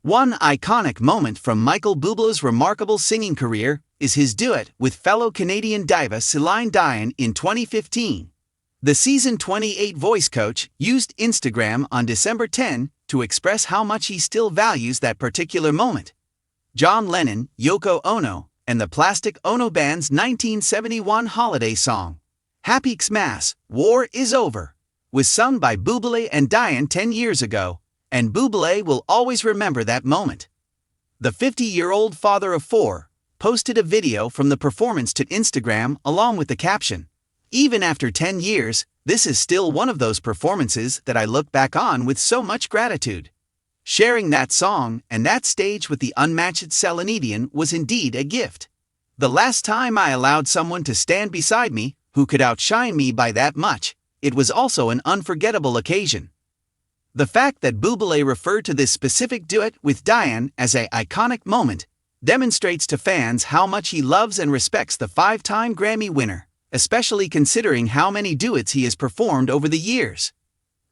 One iconic moment from Michael Bublé's remarkable singing career is his duet with fellow Canadian diva Celine Dion in 2015. The season 28 voice coach used Instagram on December 10 to express how much he still values that particular moment. John Lennon, Yoko Ono, and the Plastic Ono Band's 1971 holiday song, Happy Xmas, War is Over, was sung by Bublé and Dion 10 years ago, and Bublé will always remember that moment. The 50-year-old father of four posted a video from the performance to Instagram along with the caption, "Even after 10 years, this is still one of those performances that I look back on with so much gratitude." Sharing that song and that stage with the unmatched Celine was indeed a gift. The last time I allowed someone to stand beside me who could outshine me by that much, it was also an unforgettable occasion. The fact that Bublé referred to this specific duet with Dion as an iconic moment demonstrates to fans how much he loves and respects the five-time Grammy winner, especially considering how many duets he has performed over the years.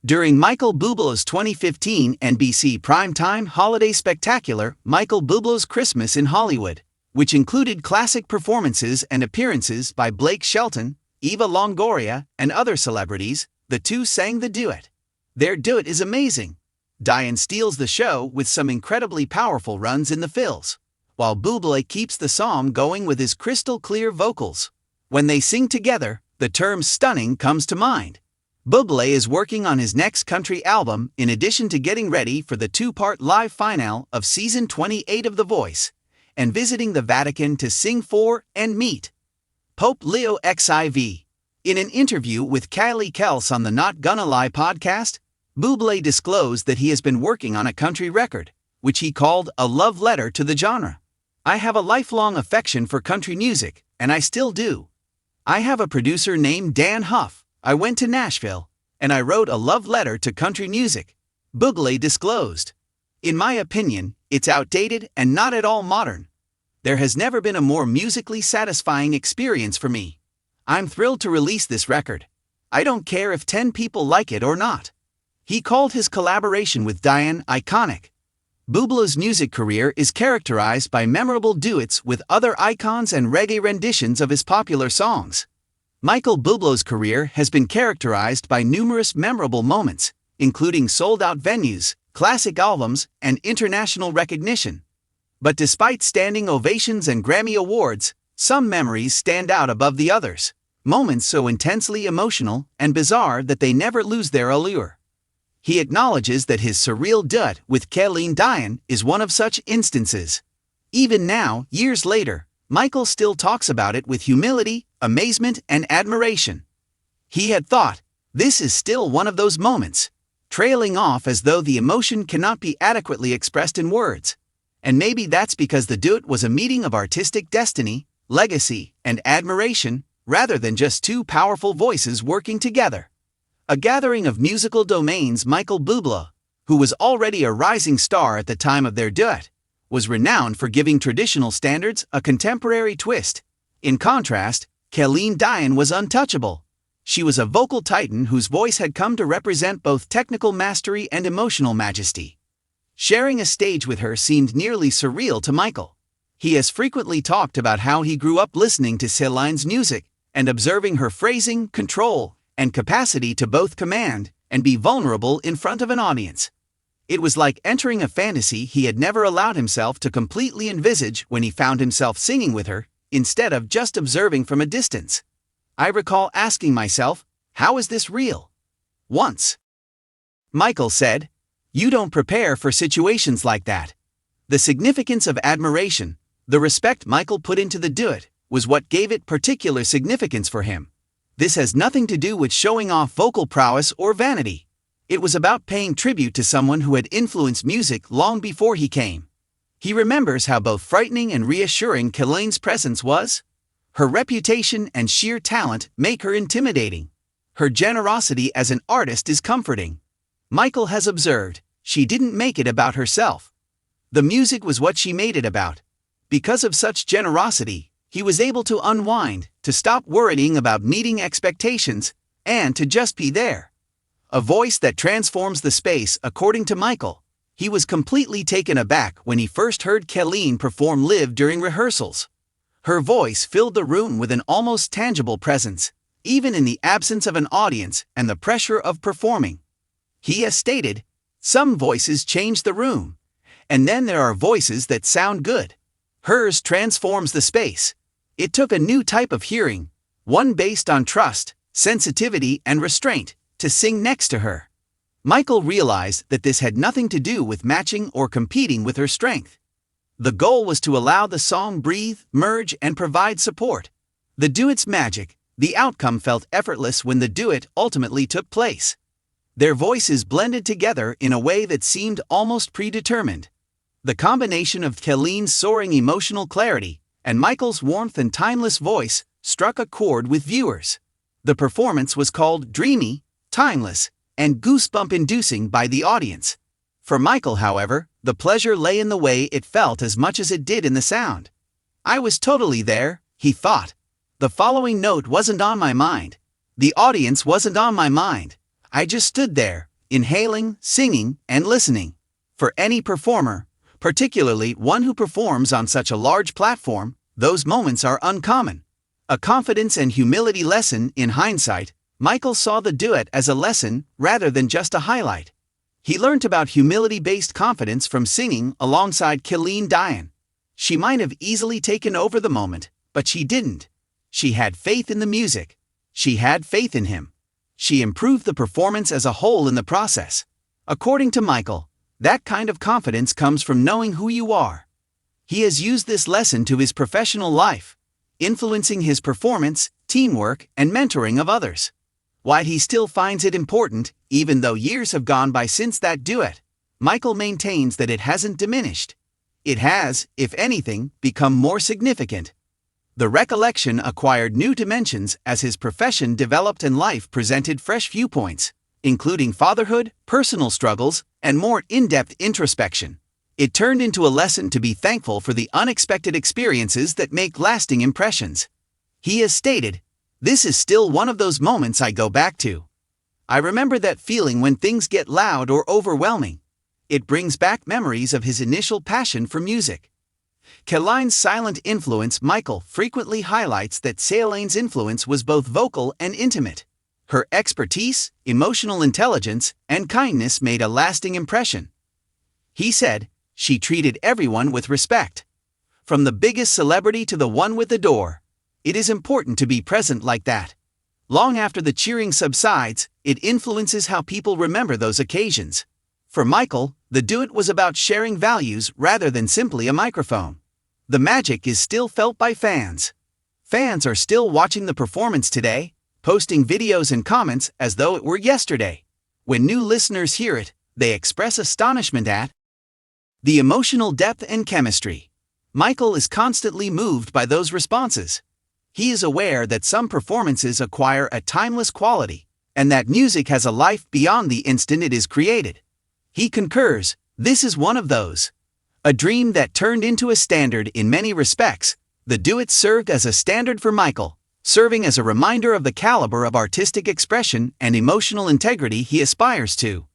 During Michael Bublé's 2015 NBC primetime holiday spectacular Michael Bublé's Christmas in Hollywood, which included classic performances and appearances by Blake Shelton, Eva Longoria, and other celebrities, the two sang the duet. Their duet is amazing. Dion steals the show with some incredibly powerful runs in the fills, while Bublé keeps the song going with his crystal-clear vocals. When they sing together, the term stunning comes to mind. Bublé is working on his next country album in addition to getting ready for the two-part live finale of Season 28 of The Voice, and visiting the Vatican to sing for and meet Pope Leo XIV. In an interview with Kylie Kels on the Not Gonna Lie podcast, Bublé disclosed that he has been working on a country record, which he called a love letter to the genre. "I have a lifelong affection for country music, and I still do. I have a producer named Dan Huff. I went to Nashville, and I wrote a love letter to country music," Bublé disclosed. "In my opinion, it's outdated and not at all modern. There has never been a more musically satisfying experience for me. I'm thrilled to release this record. I don't care if 10 people like it or not." He called his collaboration with Dion iconic. Bublé's music career is characterized by memorable duets with other icons and reggae renditions of his popular songs. Michael Bublé's career has been characterized by numerous memorable moments, including sold-out venues, classic albums, and international recognition. But despite standing ovations and Grammy Awards, some memories stand out above the others, moments so intensely emotional and bizarre that they never lose their allure. He acknowledges that his surreal duet with Celine Dion is one of such instances. Even now, years later, Michael still talks about it with humility, amazement, and admiration. He had thought, "This is still one of those moments," trailing off as though the emotion cannot be adequately expressed in words. And maybe that's because the duet was a meeting of artistic destiny, legacy, and admiration, rather than just two powerful voices working together. A gathering of musical domains. Michael Bublé, who was already a rising star at the time of their duet, was renowned for giving traditional standards a contemporary twist. In contrast, Celine Dion was untouchable. She was a vocal titan whose voice had come to represent both technical mastery and emotional majesty. Sharing a stage with her seemed nearly surreal to Michael. He has frequently talked about how he grew up listening to Celine's music and observing her phrasing, control, and capacity to both command and be vulnerable in front of an audience. It was like entering a fantasy he had never allowed himself to completely envisage when he found himself singing with her, instead of just observing from a distance. "I recall asking myself, how is this real?" once. Michael said, "You don't prepare for situations like that." The significance of admiration, the respect Michael put into the duet, was what gave it particular significance for him. This has nothing to do with showing off vocal prowess or vanity. It was about paying tribute to someone who had influenced music long before he came. He remembers how both frightening and reassuring Celine's presence was. Her reputation and sheer talent make her intimidating. Her generosity as an artist is comforting. Michael has observed, she didn't make it about herself. The music was what she made it about. Because of such generosity, he was able to unwind, to stop worrying about meeting expectations, and to just be there. A voice that transforms the space. According to Michael, He was completely taken aback when he first heard Colleen perform live during rehearsals. Her voice filled the room with an almost tangible presence, even in the absence of an audience and the pressure of performing. He has stated, "Some voices change the room, and then there are voices that sound good. Hers transforms the space. It took a new type of hearing, one based on trust, sensitivity, and restraint, to sing next to her." Michael realized that this had nothing to do with matching or competing with her strength. The goal was to allow the song breathe, merge, and provide support. The duet's magic, the outcome felt effortless when the duet ultimately took place. Their voices blended together in a way that seemed almost predetermined. The combination of Colleen's soaring emotional clarity and Michael's warmth and timeless voice struck a chord with viewers. The performance was called dreamy, timeless, and goosebump-inducing by the audience. For Michael, however, the pleasure lay in the way it felt as much as it did in the sound. "I was totally there," he thought. "The following note wasn't on my mind. The audience wasn't on my mind. I just stood there, inhaling, singing, and listening." For any performer, particularly one who performs on such a large platform, those moments are uncommon. A confidence and humility lesson. In hindsight, Michael saw the duet as a lesson rather than just a highlight. He learned about humility-based confidence from singing alongside Colleen Diane. She might have easily taken over the moment, but she didn't. She had faith in the music. She had faith in him. She improved the performance as a whole in the process. According to Michael, that kind of confidence comes from knowing who you are. He has used this lesson to his professional life, influencing his performance, teamwork, and mentoring of others. While he still finds it important, even though years have gone by since that duet, Michael maintains that it hasn't diminished. It has, if anything, become more significant. The recollection acquired new dimensions as his profession developed and life presented fresh viewpoints, including fatherhood, personal struggles, and more in-depth introspection. It turned into a lesson to be thankful for the unexpected experiences that make lasting impressions. He has stated, "This is still one of those moments I go back to. I remember that feeling when things get loud or overwhelming." It brings back memories of his initial passion for music. Colleen's silent influence. Michael frequently highlights that Celine's influence was both vocal and intimate. Her expertise, emotional intelligence, and kindness made a lasting impression. He said, "She treated everyone with respect. From the biggest celebrity to the one with the door. It is important to be present like that. Long after the cheering subsides, it influences how people remember those occasions." For Michael, the duet was about sharing values rather than simply a microphone. The magic is still felt by fans. Fans are still watching the performance today, posting videos and comments as though it were yesterday. When new listeners hear it, they express astonishment at the emotional depth and chemistry. Michael is constantly moved by those responses. He is aware that some performances acquire a timeless quality, and that music has a life beyond the instant it is created. He concurs, "This is one of those. A dream that turned into a standard in many respects." The duet served as a standard for Michael, serving as a reminder of the caliber of artistic expression and emotional integrity he aspires to.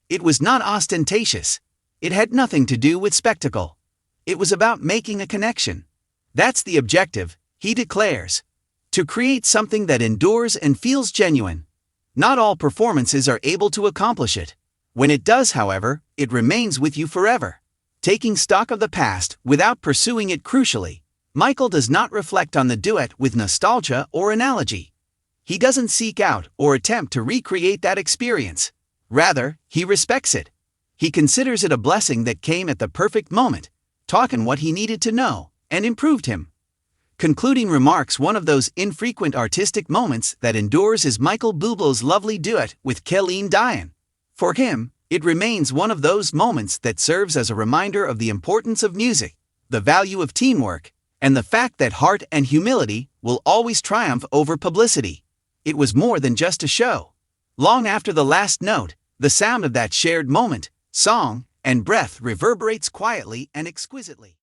It was not ostentatious. It had nothing to do with spectacle. It was about making a connection. That's the objective, he declares. To create something that endures and feels genuine. Not all performances are able to accomplish it. When it does, however, it remains with you forever. Taking stock of the past without pursuing it. Crucially, Michael does not reflect on the duet with nostalgia or analogy. He doesn't seek out or attempt to recreate that experience. Rather, he respects it. He considers it a blessing that came at the perfect moment, taught him what he needed to know, and improved him. Concluding remarks. One of those infrequent artistic moments that endures is Michael Bublé's lovely duet with Colleen Diane. For him, it remains one of those moments that serves as a reminder of the importance of music, the value of teamwork, and the fact that heart and humility will always triumph over publicity. It was more than just a show. Long after the last note, the sound of that shared moment, song, and breath reverberates quietly and exquisitely.